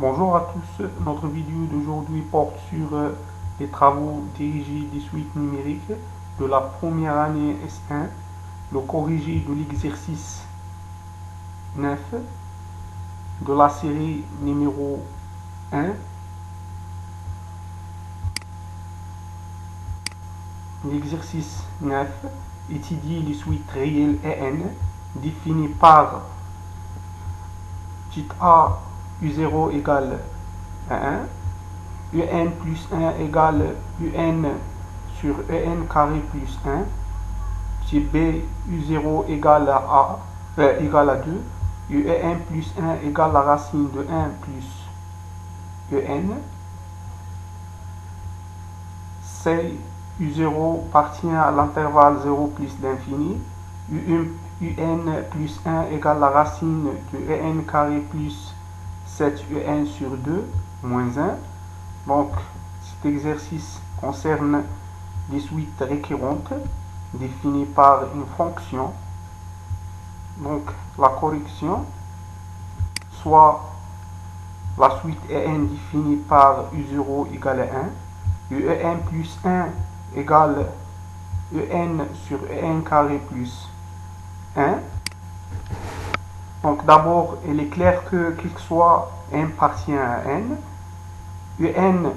Bonjour à tous, notre vidéo d'aujourd'hui porte sur les travaux dirigés des suites numériques de la première année S1, le corrigé de l'exercice 9 de la série numéro 1. L'exercice 9 étudie les suites réelles EN définies par titre A U0 égale à 1, UN plus 1 égale UN sur EN carré plus 1, si B U0 égale à 2, UN plus 1 égale la racine de 1 plus UN, C U0 appartient à l'intervalle 0 plus l'infini, UN plus 1 égale la racine de EN carré plus 7 UN sur 2 moins 1. Donc cet exercice concerne les suites récurrentes définies par une fonction. Donc la correction, soit la suite EN définie par U0 égale 1, UN plus 1 égale UN sur EN carré plus 1. Donc d'abord, il est clair que quel que soit n appartient à n, UN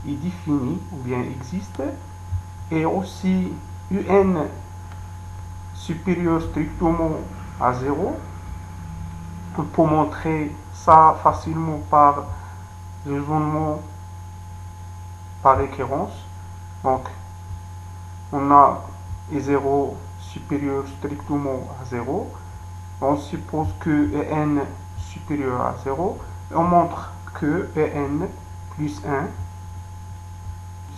est défini ou bien existe, et aussi UN supérieur strictement à 0. On peut montrer ça facilement par raisonnement par récurrence. Donc on a E0 supérieur strictement à 0. On suppose que EN supérieur à 0. Et on montre que EN plus 1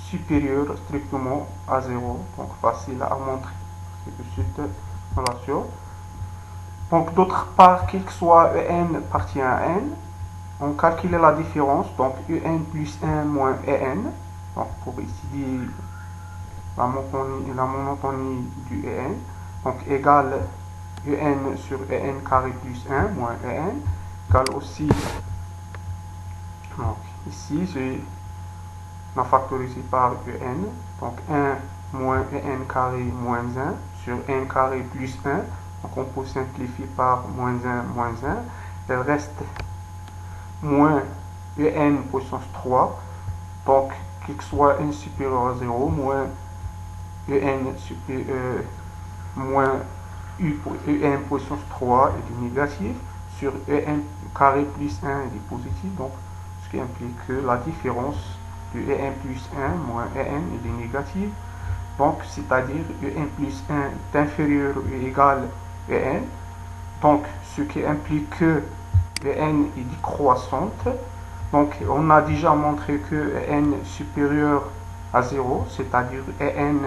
supérieur strictement à 0. Donc facile à montrer. C'est de suite relation. Donc d'autre part, quel que soit EN appartient à N, on calcule la différence. Donc UN plus 1 moins EN. Donc pour étudier la monotonie du EN. Donc égale UN sur EN carré plus 1 moins EN égale aussi, donc ici j'ai la factorisé par UN, donc 1 moins EN carré moins 1 sur N carré plus 1, donc on peut simplifier par moins 1 moins 1, il reste moins EN puissance 3, donc quel que soit N supérieur à 0, moins EN supérieur, moins UN puissance 3 est du négatif, sur EN carré plus 1 est positif, donc ce qui implique que la différence de EN plus 1 moins EN est négative, donc c'est-à-dire EN plus 1 est inférieur ou égal à EN, donc ce qui implique que EN est décroissante. Donc on a déjà montré que EN supérieur à 0, c'est-à-dire EN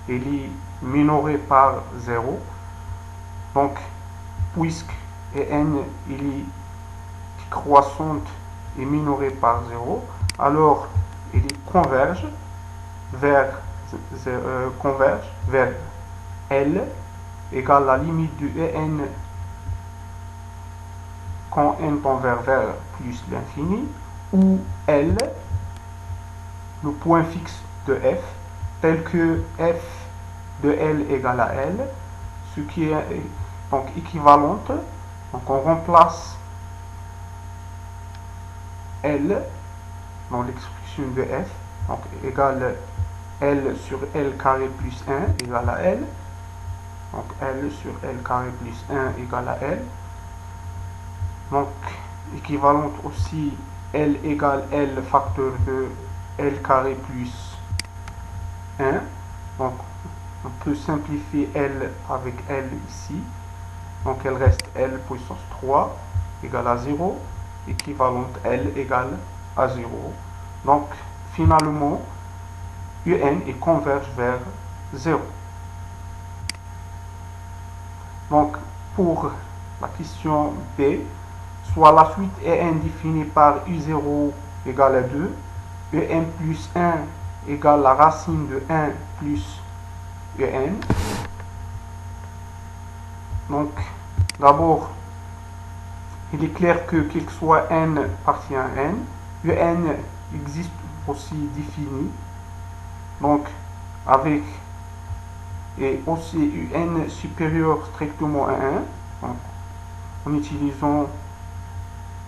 est minoré par 0. Donc, puisque EN est croissante et minorée par 0, alors il converge vers L égale la limite de EN quand n tend vers plus l'infini, ou L, le point fixe de f, tel que f de L égale à L, ce qui est donc équivalente. Donc on remplace L dans l'expression de f, donc égale L sur L carré plus 1 égale à L, donc L sur L carré plus 1 égale à L, donc équivalente aussi L égale L facteur de L carré plus 1, donc on peut simplifier L avec L ici, donc elle reste L puissance 3 égale à 0, équivalente L égale à 0. Donc finalement, UN converge vers 0. Donc pour la question B, soit la suite EN définie par U0 égale à 2, EN plus 1 égale la racine de 1 plus EN. Donc, d'abord, il est clair que quel que soit n appartient à n, un existe aussi défini, donc avec et aussi un supérieur strictement à 1, donc, en utilisant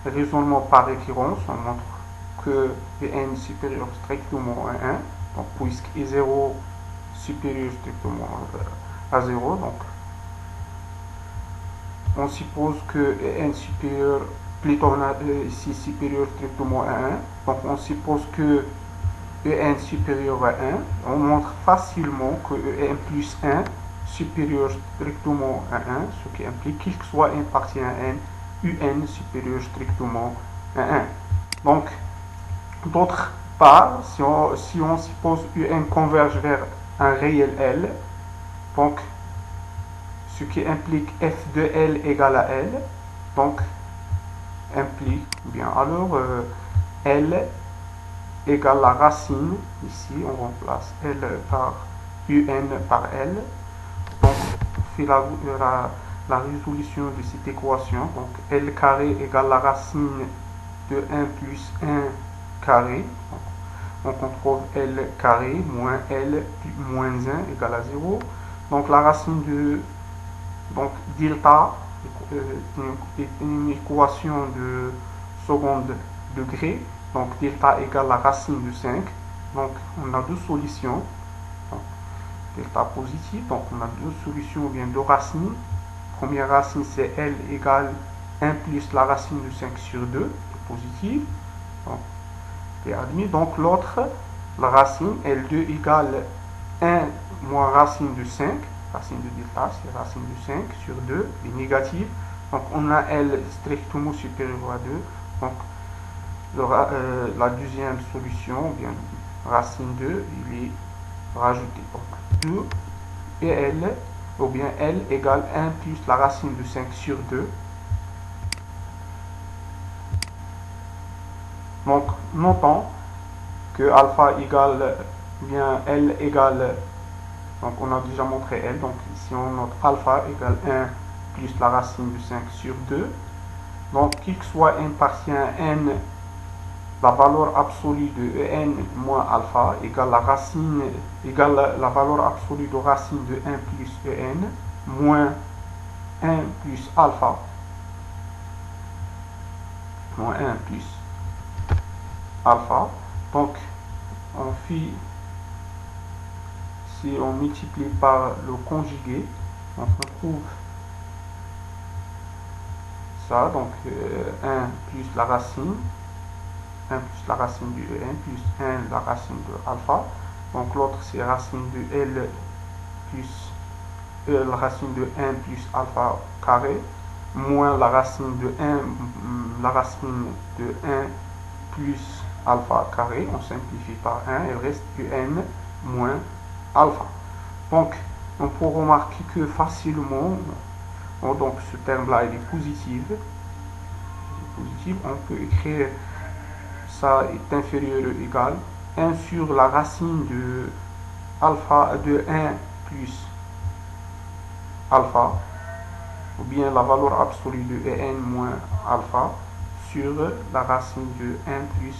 le raisonnement par récurrence, on montre que un supérieur strictement à 1, donc puisque i0 supérieur strictement à 0, donc on suppose que n supérieur, plutôt ici supérieur strictement à 1, donc on suppose que en supérieur à 1, on montre facilement que en plus 1 supérieur strictement à 1, ce qui implique qu'il soit n partie à n, un supérieur strictement à 1. Donc, d'autre part, si on suppose un converge vers un réel L, donc ce qui implique f de L égale à L, donc implique, bien alors L égale la racine, ici on remplace L par UN par L, donc on fait la résolution de cette équation, donc L carré égale la racine de 1 plus 1 carré, donc on trouve L carré moins L moins 1 égale à 0, donc la racine de donc delta est une équation de second degré, donc delta égale la racine de 5, donc on a deux solutions, donc, delta positif, donc on a deux solutions, ou bien deux racines. Première racine c'est L égale 1 plus la racine de 5 sur 2, c'est positif, donc c'est admis. Donc l'autre, la racine L2 égale 1 moins racine de 5, racine de delta c'est racine de 5 sur 2, est négative, donc on a L strictement supérieur à 2, donc la deuxième solution, ou bien racine 2, il est rajouté. Donc 2 et L, ou bien L égale 1 plus la racine de 5 sur 2. Donc notons que alpha égale, bien L égale, donc on a déjà montré L, donc ici on note alpha égale 1 plus la racine de 5 sur 2. Donc qu'il soit n partie à n, la valeur absolue de n moins alpha égale la racine égale la valeur absolue de racine de 1 plus en moins 1 plus alpha moins 1 plus alpha. Donc on fait, si on multiplie par le conjugué, donc on trouve ça, donc 1 plus la racine 1 plus la racine de n plus 1 la racine de alpha, donc l'autre c'est racine de L plus la racine de 1 plus alpha carré moins la racine de 1 plus alpha carré, on simplifie par 1, il reste un moins alpha. Donc on peut remarquer que facilement, donc ce terme là il est positif, on peut écrire ça est inférieur ou égal 1 sur la racine de alpha de 1 plus alpha, ou bien la valeur absolue de n moins alpha sur la racine de 1 plus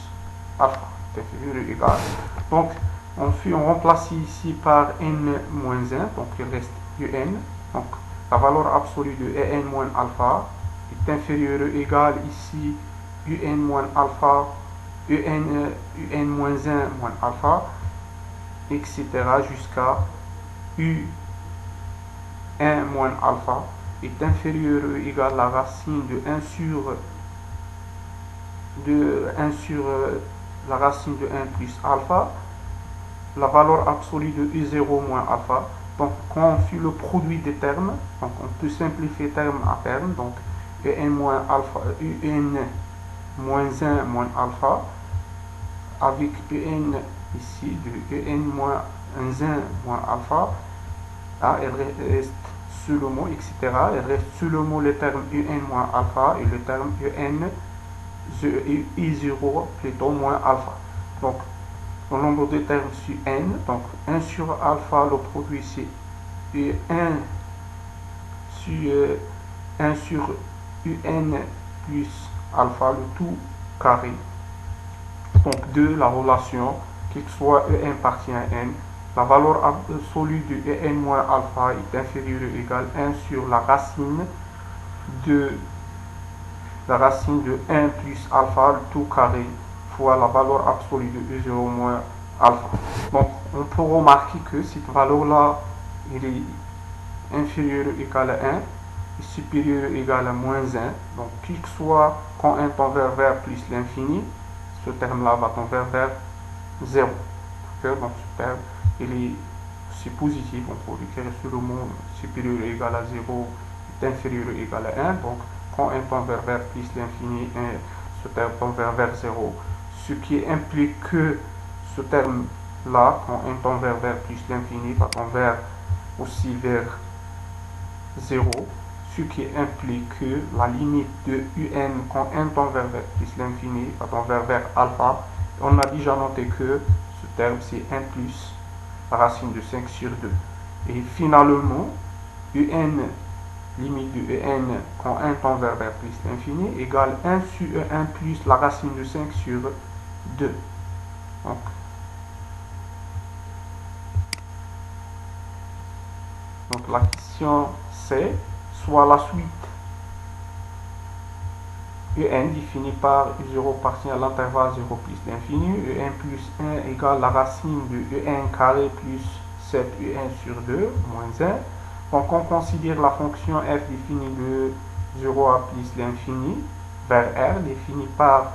alpha, est inférieur ou égal. Donc on remplace ici par n moins 1, donc il reste un, donc la valeur absolue de n moins alpha est inférieure ou égal ici un moins alpha un moins 1 moins alpha, etc. jusqu'à un moins alpha est inférieur ou égal à la racine de 1 sur la racine de 1 plus alpha, la valeur absolue de u0 moins alpha. Donc quand on fait le produit des termes, donc on peut simplifier terme à terme, donc un moins alpha, un moins 1 moins alpha, avec un ici de un moins 1 moins alpha, là, il reste seulement, etc. Il reste seulement le terme un moins alpha et le terme un i0 plutôt moins alpha. Donc le nombre de termes sur n, donc 1 sur alpha, le produit c'est 1 sur un plus alpha, le tout carré. Donc de la relation, qu'il soit En appartient à N, la valeur absolue de En moins alpha est inférieure ou égale 1 sur la racine de 1 plus alpha, le tout carré, fois la valeur absolue de E0 moins alpha. Donc on peut remarquer que cette valeur-là, elle est inférieure ou égale à 1, et supérieure ou égale à moins 1. Donc qu'il soit quand 1 tend vers plus l'infini, ce terme-là va tendre vers 0. Donc ce terme, c'est positif, on peut écrire sur le mot supérieur ou égal à 0 est inférieur ou égal à 1. Donc quand 1 tend vers plus l'infini, ce terme tend vers 0. Ce qui implique que ce terme-là, quand 1 tend vers plus l'infini, va tendre aussi vers 0. Ce qui implique que la limite de Un quand 1 tend vers plus l'infini va tendre vers alpha. On a déjà noté que ce terme c'est 1 plus la racine de 5 sur 2. Et finalement, Un, limite de En quand 1 tend vers plus l'infini égale 1 sur 1 plus la racine de 5 sur 2. Donc la question c'est soit la suite En définie par U0 appartient à l'intervalle 0 plus l'infini, En plus 1 égale la racine de En carré plus 7 Un sur 2 moins 1. Donc on considère la fonction f définie de 0 à plus l'infini vers R définie par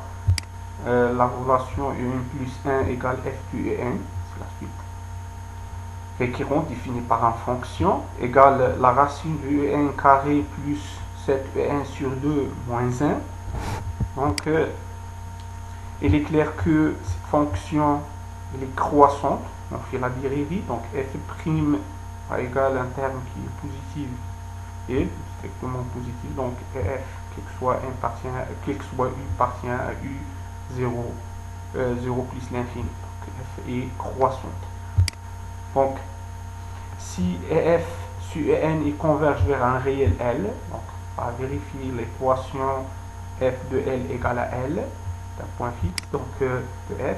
la relation Un plus 1 égale f de En, c'est la suite récurrente définie par une fonction égale la racine de En carré plus 7 Un sur 2 moins 1. Donc il est clair que cette fonction elle est croissante, on fait la dérivée, donc f' égale un terme qui est positif et strictement positif, donc f quel que soit u appartient à u0 0 plus l'infini, donc f est croissante. Donc si f sur n il converge vers un réel L, donc on va vérifier l'équation f de L égale à L d'un point fixe, donc de f.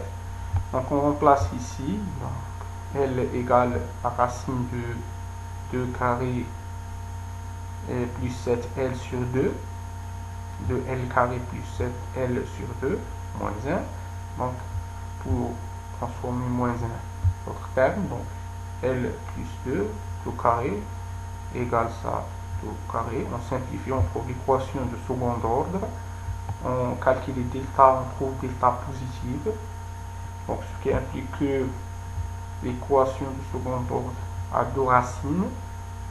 Donc on remplace ici, donc L égale la racine de 2 carré plus 7L sur 2, de L carré plus 7L sur 2, moins 1. Donc pour transformer moins 1 autre terme, donc L plus 2, tout carré, égale ça, tout carré. On simplifie, on trouve l'équation de second ordre. On calcule delta, on trouve delta positive. Donc ce qui implique que l'équation de second ordre a deux racines.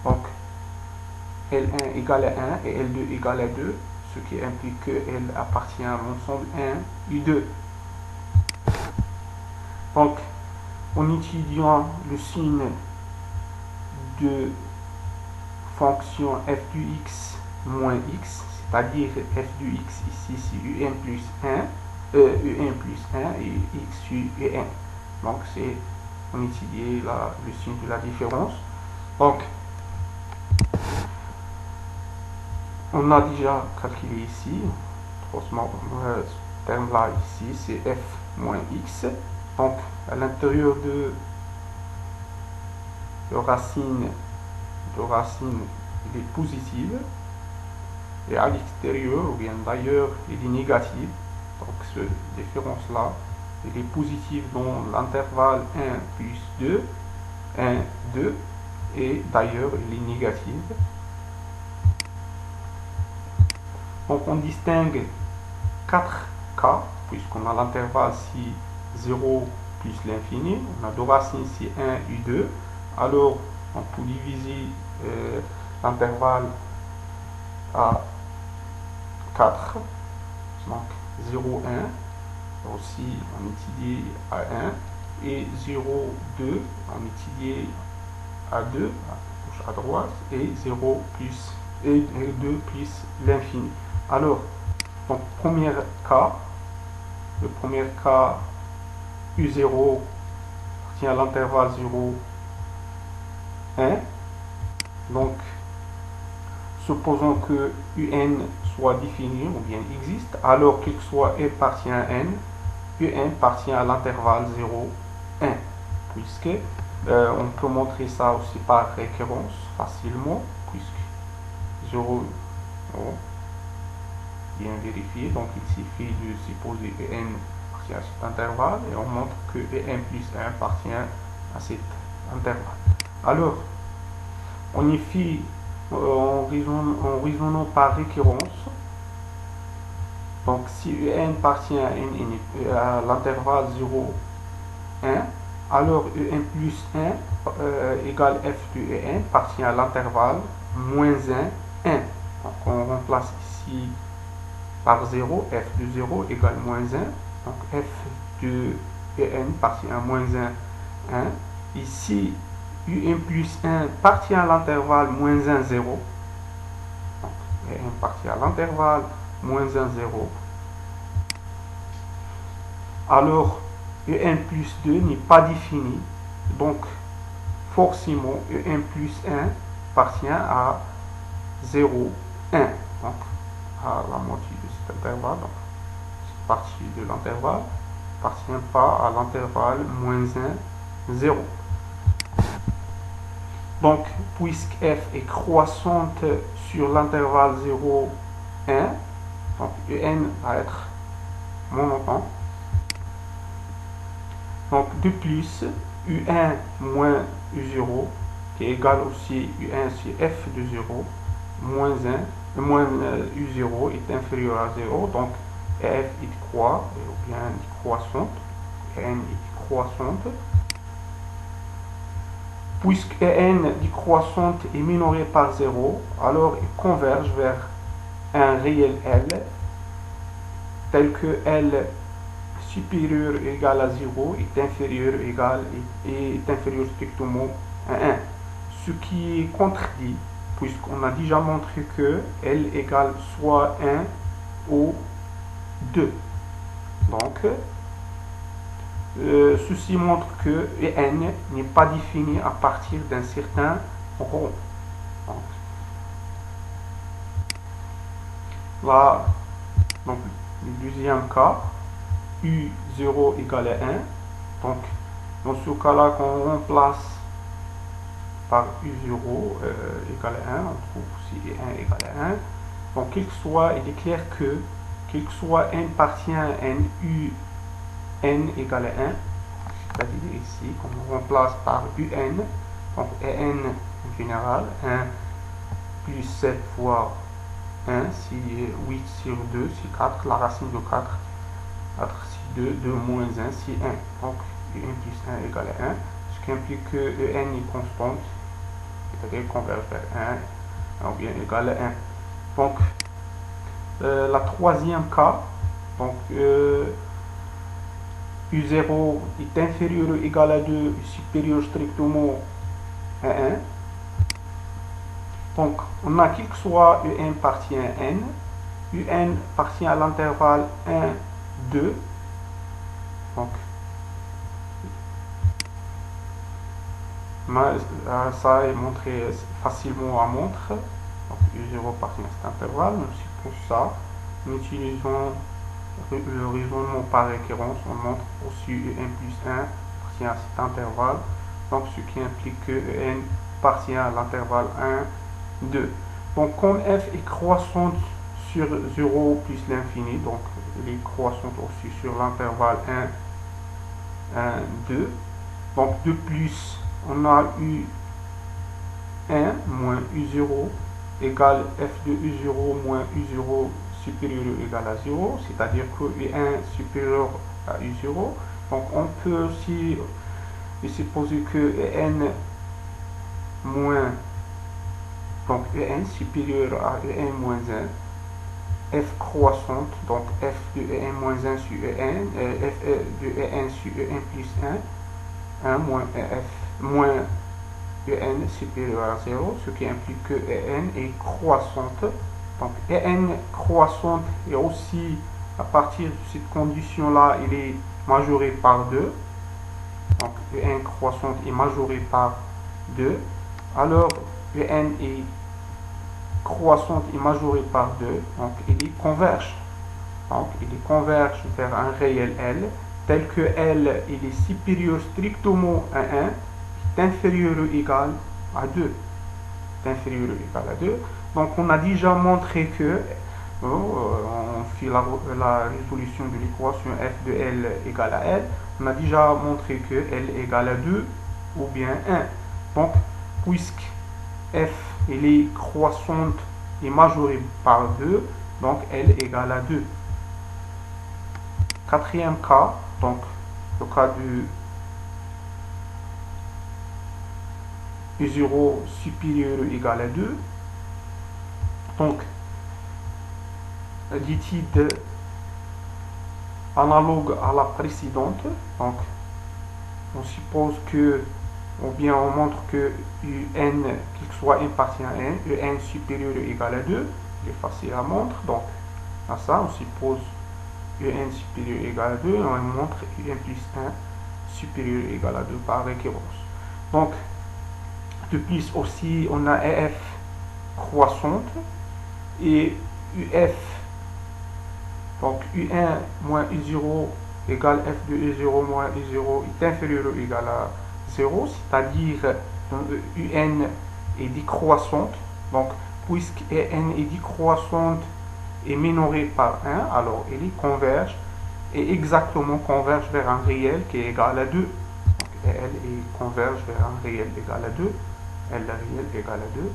Donc L1 égale à 1 et L2 égale à 2. Ce qui implique que L appartient à l'ensemble 1 et 2. Donc en étudiant le signe de fonction f de x moins x, c'est-à-dire f de x ici c'est un plus 1, un plus 1 et x sur un. Donc c'est on étudie le signe de la différence. Donc on a déjà calculé ici, ce terme là ici c'est f moins x. Donc à l'intérieur de racine il est positive et à l'extérieur ou bien d'ailleurs il est négatif. Donc cette différence là il est positif dans l'intervalle 1 plus 2 1 2 et d'ailleurs il est négatif. Donc on distingue 4 cas puisqu'on a l'intervalle si 0 plus l'infini, on a deux racines si 1 et 2. Alors on peut diviser l'intervalle à 4, donc 0 1 aussi on étudie à 1 et 0 2 on étudie à 2 à gauche à droite et 0 plus et 2 plus l'infini. Alors donc le premier cas U0 tient à l'intervalle 0 1. Donc supposons que UN soit défini ou bien existe, alors qu'il soit E appartient à n, Un appartient à l'intervalle 0, 1. Puisque on peut montrer ça aussi par récurrence facilement, puisque 0, oh, bien vérifié, donc il suffit de supposer que n appartient à cet intervalle et on montre que n plus 1 appartient à cet intervalle. Alors, on y fait en raisonnant par récurrence. Donc, si n appartient à l'intervalle 0, 1, alors un plus 1 égale f de n appartient à l'intervalle moins 1, 1. Donc, on remplace ici par 0, f de 0 égale moins 1. Donc, f de n appartient à moins 1, 1. Ici, un plus 1 appartient à l'intervalle moins 1, 0. Donc, n appartient à l'intervalle moins 1, 0. Alors, un plus 2 n'est pas défini. Donc, forcément, un plus 1 appartient à 0, 1. Donc, à la moitié de cet intervalle. Donc, cette partie de l'intervalle n'appartient pas à l'intervalle moins 1, 0. Donc, puisque f est croissante sur l'intervalle 0, 1, donc un va être monotone. Donc, de plus, U1 moins U0, qui est égal aussi U1 sur f de 0, moins U0 est inférieur à 0. Donc, f est croît, ou bien croissante, n est croissante. Puisque n décroissante est minorée par 0, alors il converge vers un réel L, tel que L supérieur ou égal à 0 est inférieur strictement à 1. Ce qui est contredit, puisqu'on a déjà montré que L égale soit 1 ou 2. Donc, ceci montre que n n'est pas défini à partir d'un certain rond. Là, donc, le deuxième cas, U0 égale à 1. Donc, dans ce cas-là, quand on remplace par U0 égale à 1, on trouve aussi 1 égale à 1. Donc, quel que soit, il est clair que, quel que soit n appartient à n, n égale à 1, c'est-à-dire ici, quand on remplace par un, donc n en général, 1 plus 7 fois 1, c'est 8 sur 2, c'est 4, la racine de 4, 4 c'est 2, 2 moins 1, c'est 1. Donc, un plus 1 égale à 1, ce qui implique que n est constante, c'est-à-dire qu'on va faire 1, ou bien égal à 1. Donc, la troisième cas, donc, U0 est inférieur ou égal à 2, supérieur strictement à 1. Donc, on a quel que soit Un appartient à n, Un appartient à l'intervalle 1, 2. Donc, ça est montré facilement à montre. Donc, U0 appartient à cet intervalle. C'est pour ça, nous utilisons le raisonnement par récurrence. On montre aussi Un plus 1 appartient à cet intervalle. Donc, ce qui implique que n appartient à l'intervalle 1, 2. Donc, comme f est croissante sur 0 plus l'infini, donc elle est croissante aussi sur l'intervalle 1, 1, 2. Donc, de plus, on a U1 moins U0 égale f de U0 moins U0 supérieur ou égal à 0, c'est-à-dire que U1 supérieur à U0. Donc, on peut aussi supposer que n moins, donc un supérieur à un moins 1, f croissante, donc f de un moins 1 sur un, f de un sur un plus 1 moins f moins un supérieur à 0, ce qui implique que n est croissante. Donc n croissante et aussi à partir de cette condition-là, il est majoré par 2. Donc n croissante est majoré par 2. Alors n est croissante est majorée par 2, donc il converge. Donc il converge vers un réel L, tel que L il est supérieur strictement à 1, est inférieur ou égal à 2. Est inférieur ou égal à 2. Donc on a déjà montré que, on fait la résolution de l'équation f de L égale à L, on a déjà montré que L égale à 2 ou bien 1. Donc, puisque f il est croissante et majorée par 2, donc L égale à 2. Quatrième cas, donc le cas du U0 supérieur ou égal à 2. Donc, l'étude analogue à la précédente. Donc, on suppose que, ou bien on montre que UN, qu'il soit impartial à n, UN supérieur ou égal à 2, il est facile à montrer. Donc, à ça, on suppose UN supérieur ou égal à 2, et on montre UN plus 1 supérieur ou égal à 2 par récurrence. Donc, de plus aussi, on a EF croissante et UF, donc U1 moins U0 égale F de U0 moins U0 est inférieur ou égal à 0, c'est-à-dire UN est décroissante. Donc, puisque UN est décroissante et minorée par 1, alors elle converge et exactement converge vers un réel qui est égal à 2. Donc, elle converge vers un réel égal à 2. L réel égal à 2.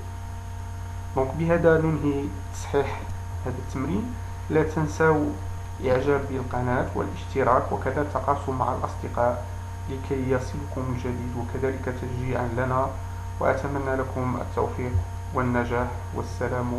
Donc بهذا ننهي تصحيح هذا التمرين. لا تنسوا الإعجاب بالقناة والاشتراك وكذا التواصل مع الأصدقاء لكي يصلكم الجديد وكذلك تشجيعا لنا، وأتمنى لكم التوفيق والنجاح والسلام